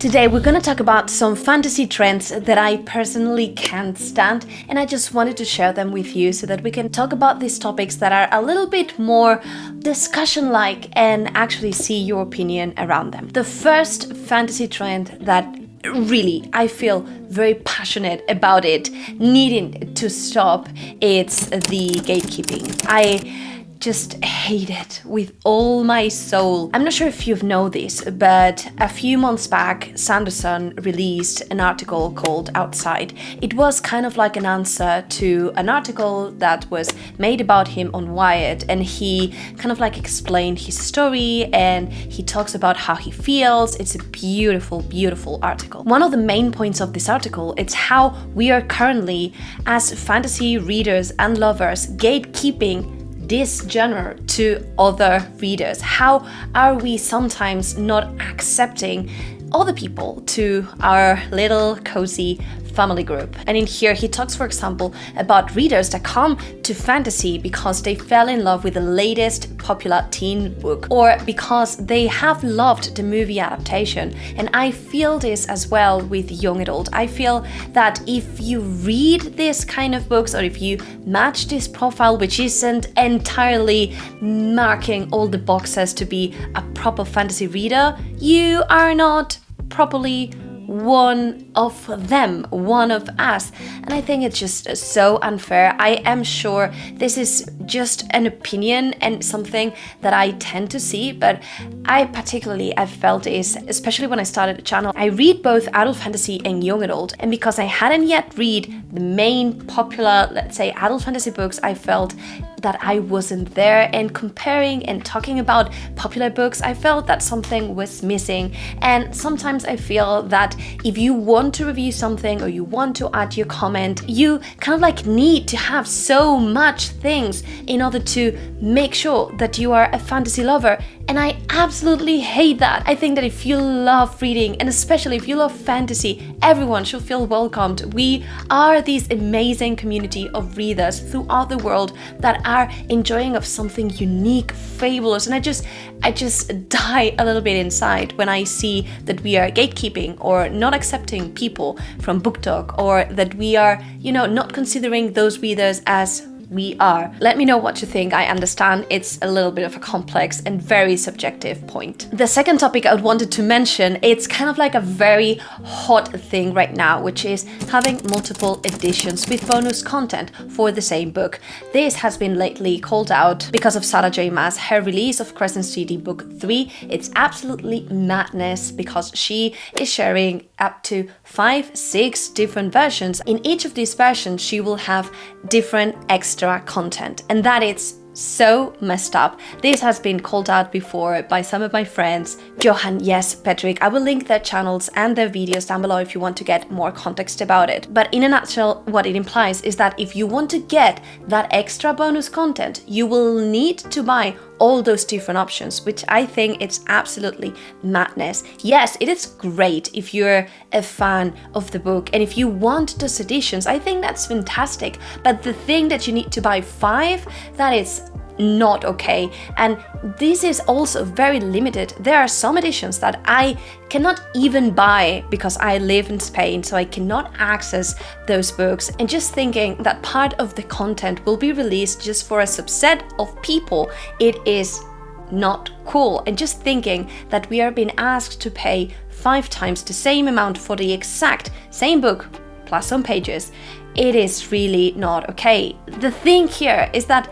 Today we're gonna talk about some fantasy trends that I personally can't stand, and I just wanted to share them with you so that we can talk about these topics that are a little bit more discussion-like and actually see your opinion around them. The first fantasy trend that really I feel very passionate about it needing to stop, it's the gatekeeping. I just hate it with all my soul. I'm not sure if you know this, but a few months back, Sanderson released an article called Outside. It was kind of like an answer to an article that was made about him on Wired, and he kind of like explained his story and he talks about how he feels. It's a beautiful, beautiful article. One of the main points of this article is how we are currently, as fantasy readers and lovers, gatekeeping this genre to other readers. How are we sometimes not accepting other people to our little cozy family group? And in here he talks, for example, about readers that come to fantasy because they fell in love with the latest popular teen book or because they have loved the movie adaptation. And I feel this as well with young adult. I feel that if you read this kind of books, or if you match this profile, which isn't entirely marking all the boxes to be a proper fantasy reader, you are not properly one of them, one of us. And I think it's just so unfair. I am sure this is just an opinion and something that I tend to see, but I've felt is, especially when I started the channel, I read both adult fantasy and young adult, and because I hadn't yet read the main popular, let's say, adult fantasy books, I felt that I wasn't there, and comparing and talking about popular books, I felt that something was missing. And sometimes I feel that if you want to review something or you want to add your comment, you kind of like need to have so much things in order to make sure that you are a fantasy lover. And I absolutely hate that. I think that if you love reading, and especially if you love fantasy, everyone should feel welcomed. We are this amazing community of readers throughout the world that are enjoying of something unique, fabulous. And I just die a little bit inside when I see that we are gatekeeping or not accepting people from book talk, or that we are, not considering those readers as we are. Let me know what you think. I understand it's a little bit of a complex and very subjective point. The second topic I wanted to mention, it's kind of like a very hot thing right now, which is having multiple editions with bonus content for the same book. This has been lately called out because of Sarah J. Maas, her release of Crescent City Book 3. It's absolutely madness because she is sharing up to 5-6 different versions. In each of these versions, she will have different extra content, and that is so messed up. This has been called out before by some of my friends. Johan, yes, Patrick, I will link their channels and their videos down below if you want to get more context about it. But in a nutshell, what it implies is that if you want to get that extra bonus content, you will need to buy all those different options, which I think it's absolutely madness. Yes, it is great if you're a fan of the book and if you want those editions, I think that's fantastic. But the thing that you need to buy 5, that is not okay. And this is also very limited. There are some editions that I cannot even buy because I live in Spain, so I cannot access those books. And just thinking that part of the content will be released just for a subset of people, it is not cool. And just thinking that we are being asked to pay 5 times the same amount for the exact same book plus some pages, it is really not okay. The thing here is that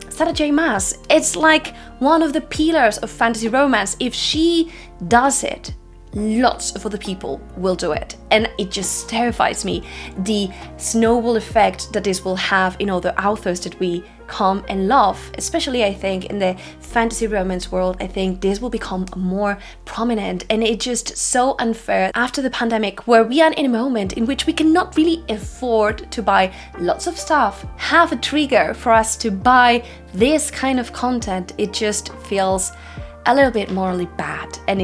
Sarah J. Maas, it's like one of the pillars of fantasy romance. If she does it, lots of other people will do it. And it just terrifies me, the snowball effect that this will have in other authors that we come and love. Especially, I think, in the fantasy romance world, I think this will become more prominent, and it's just so unfair after the pandemic, where we are in a moment in which we cannot really afford to buy lots of stuff, have a trigger for us to buy this kind of content. It just feels a little bit morally bad, and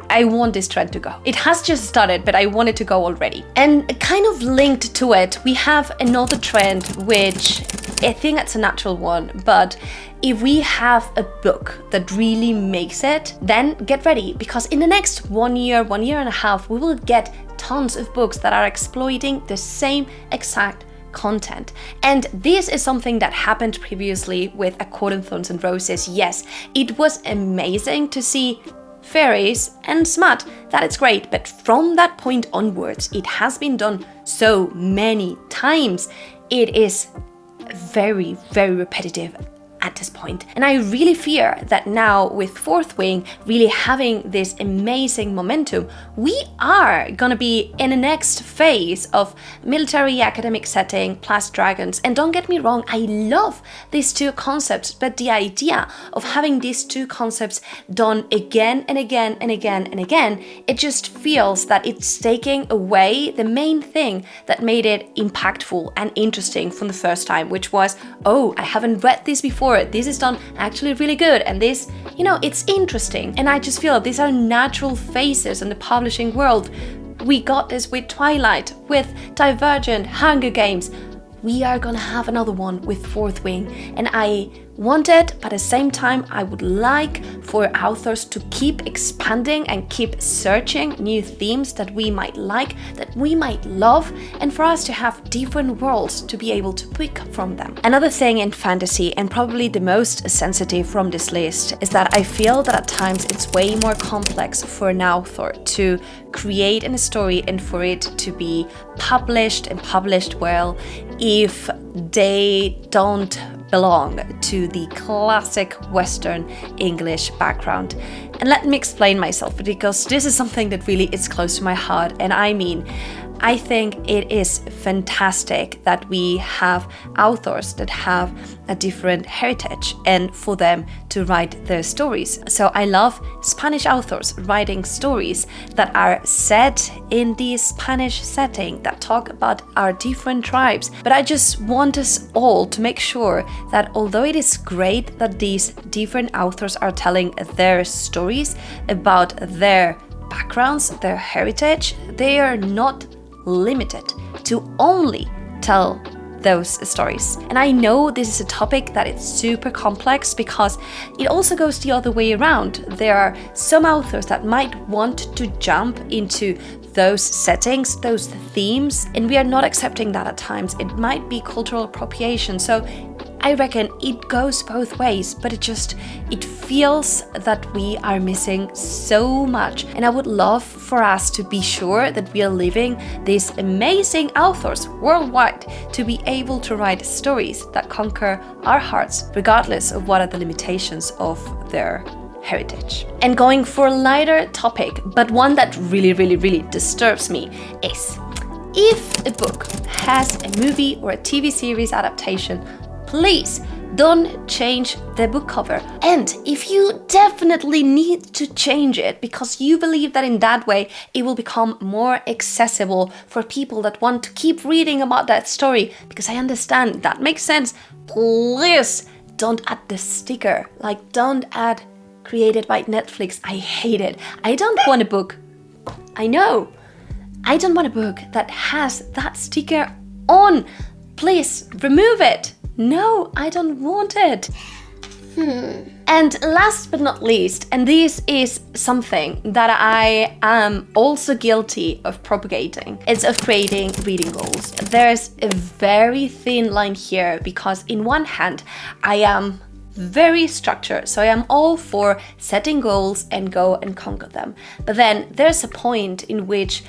I want this trend to go. It has just started, but I want it to go already. And kind of linked to it, we have another trend, which I think that's a natural one. But if we have a book that really makes it, then get ready, because in the next 1 year, 1.5 years, we will get tons of books that are exploiting the same exact content. And this is something that happened previously with A Court of Thorns and Roses. Yes, it was amazing to see fairies and smut, that is great, but from that point onwards, it has been done so many times. It is very, very repetitive at this point. And I really fear that now with Fourth Wing really having this amazing momentum, we are gonna be in the next phase of military academic setting plus dragons. And don't get me wrong, I love these two concepts, but the idea of having these two concepts done again and again and again and again, it just feels that it's taking away the main thing that made it impactful and interesting from the first time, which was, oh, I haven't read this before. This is done actually really good, and this, it's interesting. And I just feel these are natural phases in the publishing world. We got this with Twilight, with Divergent, Hunger Games. We are gonna have another one with Fourth Wing, and I want it, but at the same time I would like for authors to keep expanding and keep searching new themes that we might like, that we might love, and for us to have different worlds to be able to pick from them. Another thing in fantasy, and probably the most sensitive from this list, is that I feel that at times it's way more complex for an author to create a story and for it to be published and published well if they don't belong to the classic Western English background. And let me explain myself, because this is something that really is close to my heart. And I think it is fantastic that we have authors that have a different heritage and for them to write their stories. So I love Spanish authors writing stories that are set in the Spanish setting, that talk about our different tribes. But I just want us all to make sure that although it is great that these different authors are telling their stories about their backgrounds, their heritage, they are not limited to only tell those stories. And I know this is a topic that is super complex because it also goes the other way around. There are some authors that might want to jump into those settings, those themes, and we are not accepting that at times. It might be cultural appropriation. So I reckon it goes both ways, but it feels that we are missing so much. And I would love for us to be sure that we are leaving these amazing authors worldwide to be able to write stories that conquer our hearts, regardless of what are the limitations of their heritage. And going for a lighter topic, but one that really, really, really disturbs me, is if a book has a movie or a TV series adaptation, please don't change the book cover. And if you definitely need to change it because you believe that in that way it will become more accessible for people that want to keep reading about that story, because I understand that makes sense, please don't add the sticker. Like, don't add created by Netflix. I hate it. I don't want a book. I know. I don't want a book that has that sticker on. Please remove it. No, I don't want it. And last but not least, and this is something that I am also guilty of propagating, it's of creating reading goals. There's a very thin line here because in one hand, I am very structured. So I am all for setting goals and go and conquer them. But then there's a point in which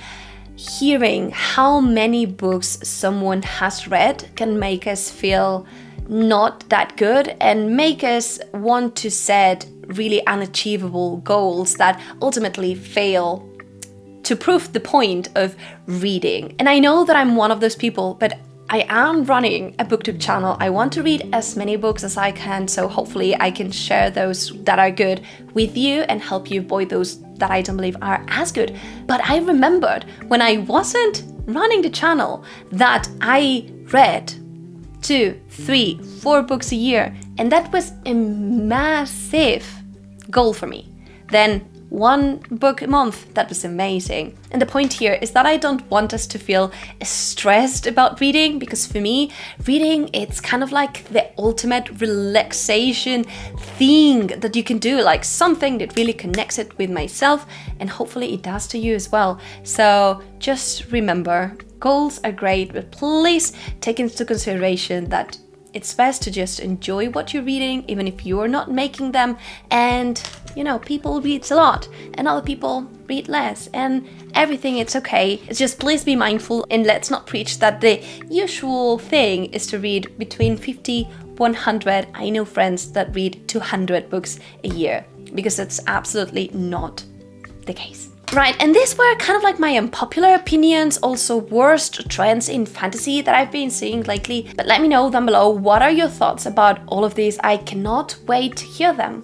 hearing how many books someone has read can make us feel not that good and make us want to set really unachievable goals that ultimately fail to prove the point of reading. And I know that I'm one of those people, but I am running a booktube channel. I want to read as many books as I can, so hopefully I can share those that are good with you and help you avoid those that I don't believe are as good. But I remembered when I wasn't running the channel that I read 2, 3, 4 books a year, and that was a massive goal for me. Then 1 book a month. That was amazing. And the point here is that I don't want us to feel stressed about reading, because for me, reading, it's kind of like the ultimate relaxation thing that you can do, like something that really connects it with myself, and hopefully it does to you as well. So just remember, goals are great, but please take into consideration that it's best to just enjoy what you're reading, even if you're not making them. And, you know, people read a lot and other people read less, and everything, it's okay. It's just please be mindful, and let's not preach that the usual thing is to read between 50, 100. I know friends that read 200 books a year, because it's absolutely not the case. Right, and these were kind of like my unpopular opinions, also worst trends in fantasy that I've been seeing lately. But let me know down below, what are your thoughts about all of these? I cannot wait to hear them.